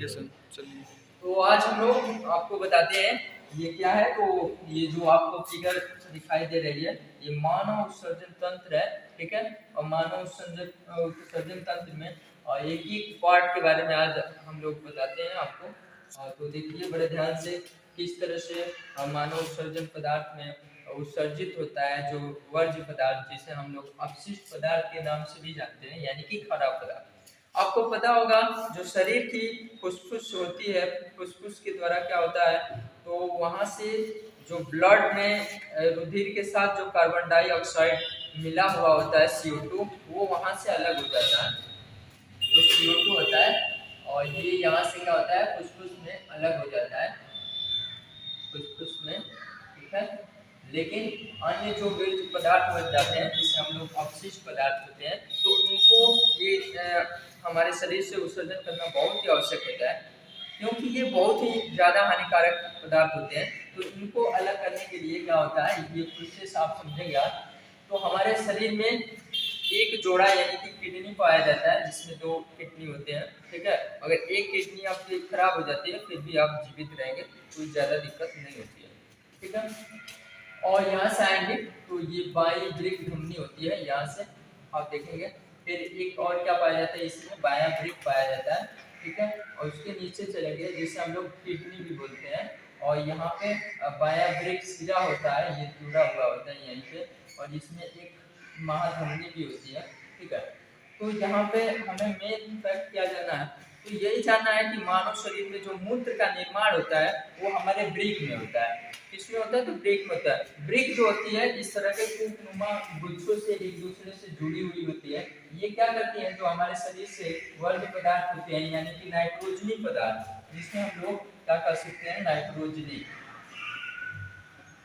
है सर, चलिए। तो आज हम लोग आपको बताते हैं ये क्या है। तो ये जो आपको फिगर दिखाई दे रही है ये मानव उत्सर्जन तंत्र है, ठीक है। और मानव उत्सर्जन तंत्र में एक एक पार्ट के बारे में आज हम लोग बताते हैं आपको। तो देखिए बड़े ध्यान से किस तरह से मानव उत्सर्जन पदार्थ में उत्सर्जित होता है जो वर्ज्य पदार्थ, जिसे हम लोग अपशिष्ट पदार्थ के नाम से भी जानते हैं, यानी कि खराब पदार्थ। आपको पता होगा जो शरीर की फुसफुस होती है, फुसफुस के द्वारा क्या होता है, तो वहां से जो ब्लड में रुधिर के साथ जो कार्बन डाइऑक्साइड मिला हुआ होता है CO2, वो वहां से अलग हो जाता है। जो CO2 होता है और ये यहाँ से क्या होता है, फुसफुस में अलग हो जाता है, फुसफुस में, ठीक है। लेकिन अन्य जो विरल पदार्थ बच जाते हैं जिसे हम लोग अपशिष्ट पदार्थ होते हैं, तो उनको ये हमारे शरीर से उत्सर्जन करना बहुत ही आवश्यक होता है, क्योंकि ये बहुत ही ज़्यादा हानिकारक पदार्थ होते हैं। तो इनको अलग करने के लिए क्या होता है, ये प्रोसेस आप समझेंगे आज। तो हमारे शरीर में एक जोड़ा यानी कि किडनी पाया जाता है, जिसमें 2 किडनी होते हैं, ठीक है। अगर एक किडनी आपकी खराब हो जाती है फिर भी आप जीवित रहेंगे, कोई ज़्यादा दिक्कत नहीं होती है, ठीक है। और यहाँ से आएंगे तो ये बाई वृक्क धमनी होती है, यहाँ से आप देखेंगे। फिर एक और क्या पाया जाता है, इसमें बाया वृक्क पाया जाता है, ठीक है। और उसके नीचे चलेंगे जिसे हम लोग किडनी भी बोलते हैं, और यहाँ पे बाया वृक्क सिरा होता है, ये जुड़ा हुआ होता है यहीं पे, और इसमें एक महाधमनी भी होती है, ठीक है। तो यहाँ पे हमें मेन फैक्ट क्या जानना है, तो यही जानना है कि मानव शरीर में जो मूत्र का निर्माण होता है वो हमारे वृक्क में होता है। किसमें होता है, तो वृक्क में होता है। वृक्क जो होती है इस तरह के कूपनुमा गुच्छों से एक दूसरे से जुड़ी हुई होती है। ये क्या करती है, जो हमारे शरीर से वर्ज्य पदार्थ होते हैं यानी कि नाइट्रोजनी पदार्थ, जिसमें हम लोग क्या कर सकते हैं,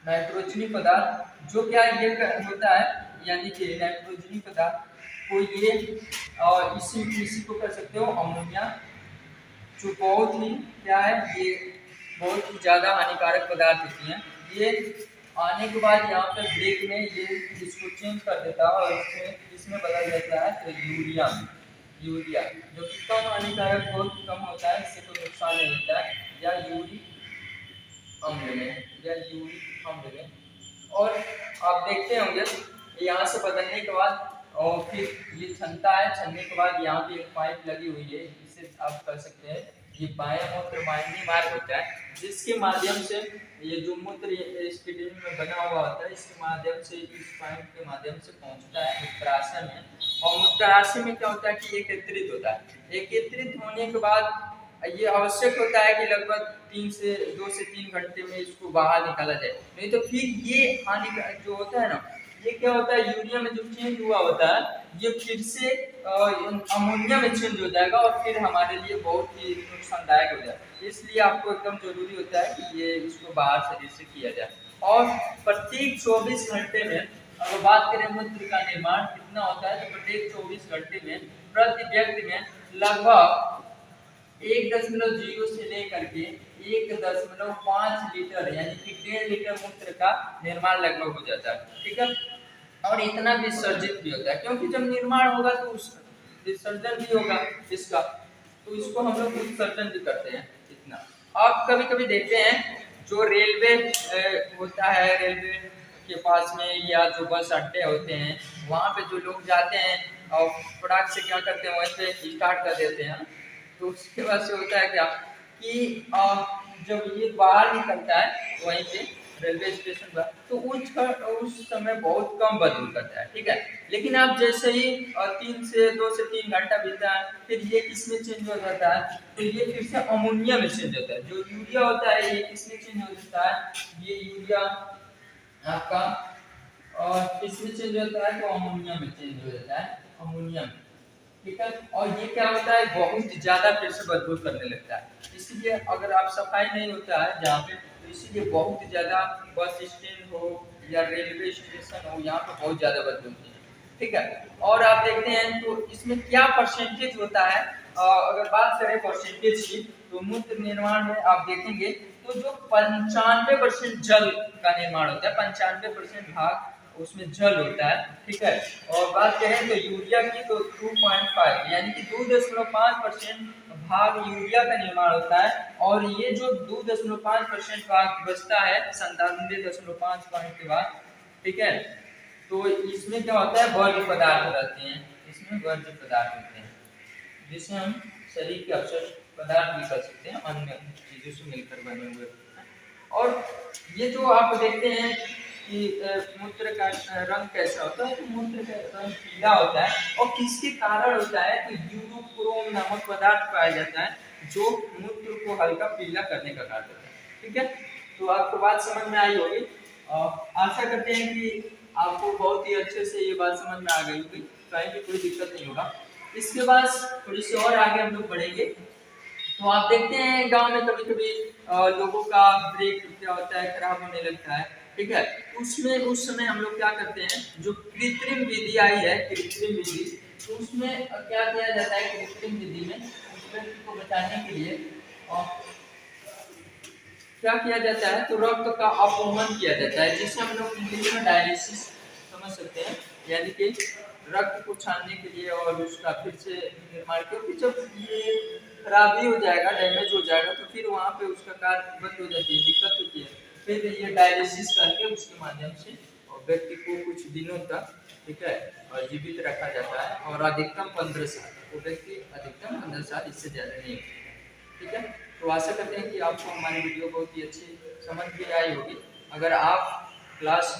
नाइट्रोजनी पदार्थ जो क्या ये होता है, यानी कि नाइट्रोजनी पदार्थ को ये इसी को कर सकते हो अमोनिया, जो बहुत ही क्या है, ये बहुत ही ज़्यादा हानिकारक पदार्थ होती हैं। ये आने के बाद यहाँ पे ब्रेक में ये इसको चेंज कर देता है और इसमें बदल देता है तो यूरिया जो कि कम हानिकारक, बहुत कम होता है, इससे कोई नुकसान नहीं होता है, या यूरिक अम्ल में। और आप देखते होंगे यहाँ से बदलने के बाद और फिर ये छनता है, छनने के बाद यहाँ पे एक पाइप लगी हुई है, इसे आप कर सकते हैं, ये बाह्य मूत्र वाहिनी मार्ग होता है, जिसके माध्यम से ये जो मूत्र इस किडनी में बना हुआ होता है, इसके माध्यम से, इस पाइप के माध्यम से पहुंचता है मूत्राशय में। और मूत्राशय में क्या होता है कि एकत्रित होता है। एकत्रित होने के बाद ये आवश्यक होता है कि लगभग 2 से 3 घंटे में इसको बाहर निकाला जाए, नहीं तो फिर ये हानिकारक जो होता है ना, ये क्या होता है, यूरिया में जो चेंज हुआ होता है ये फिर से अमोनिया में चेंज हो जाएगा और फिर हमारे लिए बहुत ही नुकसानदायक हो जाएगा। इसलिए आपको एकदम जरूरी होता है कि ये इसको बाहर शरीर से किया जाए। और प्रत्येक 24 घंटे में अगर बात करें मूत्र का निर्माण कितना होता है, तो प्रत्येक 24 घंटे में प्रति व्यक्ति में लगभग 1.0 से लेकर के 1.5 लीटर यानी कि 1.5 लीटर मूत्र का निर्माण लगभग हो जाता है, ठीक है। और इतना विसर्जित भी होता है, क्योंकि जब निर्माण होगा तो उस विसर्जन भी होगा इसका, तो इसको हम लोग उत्सर्जन भी करते हैं इतना। आप कभी कभी देखते हैं जो रेलवे होता है, रेलवे के पास में या जो बस अड्डे होते हैं, वहाँ पे जो लोग जाते हैं और फटाक से क्या करते हैं, वहीं पे स्टार्ट कर देते हैं। तो उसके बाद से होता है क्या कि जब ये बाहर निकलता है वहीं पे रेलवे स्टेशन पर, तो उस समय बहुत कम बदबू करता है, ठीक है। लेकिन आप जैसे ही 2 से 3 घंटा बीता है, फिर ये किसमें चेंज हो जाता है, तो ये फिर से अमोनिया में चेंज होता है। जो यूरिया होता है ये किसमें चेंज हो जाता है, ये यूरिया आपका और किसमें चेंज होता है, तो अमोनिया में चेंज हो जाता है, अमोनिया में, ठीक है। और ये क्या होता है, बहुत ज्यादा फिर से बदबू करने लगता है। इसलिए अगर आप सफाई नहीं होता है जहाँ पे, तो इसीलिए बहुत ज्यादा बस स्टैंड हो या रेलवे स्टेशन हो, यहाँ पे बहुत ज्यादा बदबू होती है, ठीक है। और आप देखते हैं तो इसमें क्या परसेंटेज होता है, अगर बात करें परसेंटेज की, तो मूत्र निर्माण में आप देखेंगे तो जो 95% जल का निर्माण होता है, 95% भाग उसमें जल होता है, ठीक है। और बात करें तो यूरिया की तो 2.5 यानी कि 2.5% भाग यूरिया का निर्माण होता है, और ये जो 2.5% भाग बचता है 97.5 पॉइंट के बाद, ठीक है। तो इसमें क्या होता है, वर्ज्य पदार्थ रहते हैं, इसमें वर्ज्य पदार्थ होते हैं जिसे हम शरीर के अवशेष पदार्थ भी कर सकते हैं, अन्य चीजों से मिलकर बने हुए। और ये जो आप देखते हैं कि मूत्र का रंग कैसा होता है, तो मूत्र का रंग पीला होता है, और किसके कारण होता है, तो यूरोक्रोम नामक पदार्थ पाया जाता है जो मूत्र को हल्का पीला करने का कार्य होता है, ठीक है। तो आपको बात समझ में आई होगी, आशा करते हैं कि आपको बहुत ही अच्छे से ये बात समझ में आ गई होगी, कहीं भी कोई दिक्कत नहीं होगा। इसके बाद थोड़ी सी और आगे हम लोग बढ़ेंगे, तो आप देखते हैं गांव में कभी कभी लोगों का ब्रेक क्या होता है, खराब होने लगता है, ठीक है। उसमें उस समय हम लोग क्या करते हैं, जो कृत्रिम विधि आई है, कृत्रिम विधि, तो उसमें क्या किया जाता है, कृत्रिम विधि में उस व्यक्ति को बचाने के लिए क्या किया जाता है, तो रक्त का अपवहन किया जाता है, जिसे हम लोग इंग्लिश में डायलिसिस समझ सकते हैं, यानी कि रक्त को छानने के लिए और उसका फिर से निर्माण, क्योंकि जब ये खराबी हो जाएगा, डैमेज हो जाएगा, तो फिर वहाँ पे उसका कार्य बंद हो जाती है, दिक्कत होती है, फिर ये डायलिसिस करके उसके माध्यम से व्यक्ति को कुछ दिनों तक, ठीक है, जीवित रखा जाता है, और अधिकतम 15 साल, वो व्यक्ति अधिकतम 15 साल, इससे ज़्यादा नहीं, ठीक है। तो आशा करते हैं कि आपको हमारी वीडियो बहुत ही अच्छी समझ में आई होगी। अगर आप क्लास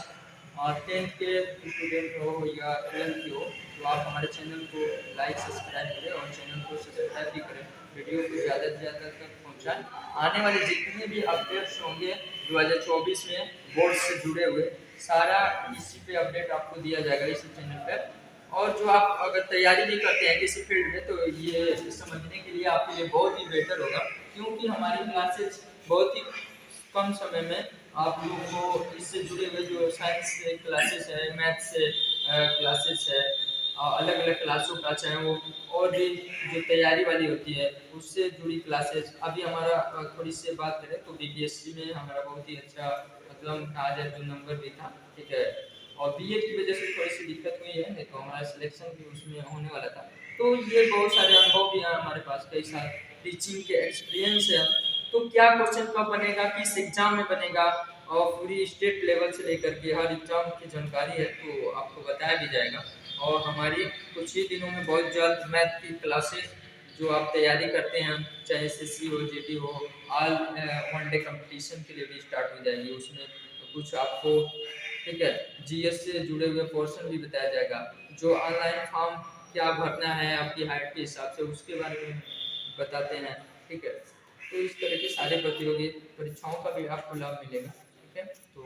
10th के स्टूडेंट हो या 12th के हो, तो आप हमारे चैनल को लाइक सब्सक्राइब करें, और चैनल को सब्सक्राइब भी करें, वीडियो को ज़्यादा से ज़्यादा तक पहुँचाएँ। आने वाले जितने भी अपडेट्स होंगे 2024 में बोर्ड से जुड़े हुए, सारा इसी पे अपडेट आपको दिया जाएगा इसी चैनल पर। और जो आप अगर तैयारी नहीं करते हैं किसी फील्ड में, तो ये समझने के लिए आपके लिए बहुत ही बेटर होगा, क्योंकि हमारी क्लासेस बहुत ही कम समय में आप लोगों को इससे जुड़े हुए जो साइंस से क्लासेस है, मैथ से क्लासेस है, अलग अलग क्लासों का, चाहे वो और भी जो तैयारी वाली होती है उससे जुड़ी क्लासेस। अभी हमारा थोड़ी सी बात करें तो बीपीएससी में हमारा बहुत ही अच्छा मतलब आज जो नंबर भी था, ठीक है, और बीएड की वजह से थोड़ी सी दिक्कत हुई है, नहीं तो हमारा सिलेक्शन भी उसमें होने वाला था। तो ये बहुत सारे अनुभव भी हैं हमारे पास, कई सारे टीचिंग के एक्सपीरियंस है। तो क्या क्वेश्चन कब बनेगा, किस एग्जाम में बनेगा, और पूरी स्टेट लेवल से लेकर के हर एग्जाम की जानकारी है, तो आपको बताया भी जाएगा। और हमारी कुछ ही दिनों में बहुत जल्द मैथ की क्लासेस जो आप तैयारी करते हैं, चाहे एसएससी हो, जीडी हो, ऑल वन डे कंपटीशन के लिए भी स्टार्ट हो जाएगी। उसमें तो कुछ आपको, ठीक है, जीएस से जुड़े हुए पोर्शन भी बताया जाएगा, जो ऑनलाइन फॉर्म क्या भरना है आपकी हाइट के हिसाब से, उसके बारे में बताते हैं, ठीक है। तो इस तरह के सारे प्रतियोगी परीक्षाओं का भी आपको लाभ मिलेगा, ठीक है। तो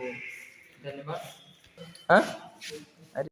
धन्यवाद। हाँ।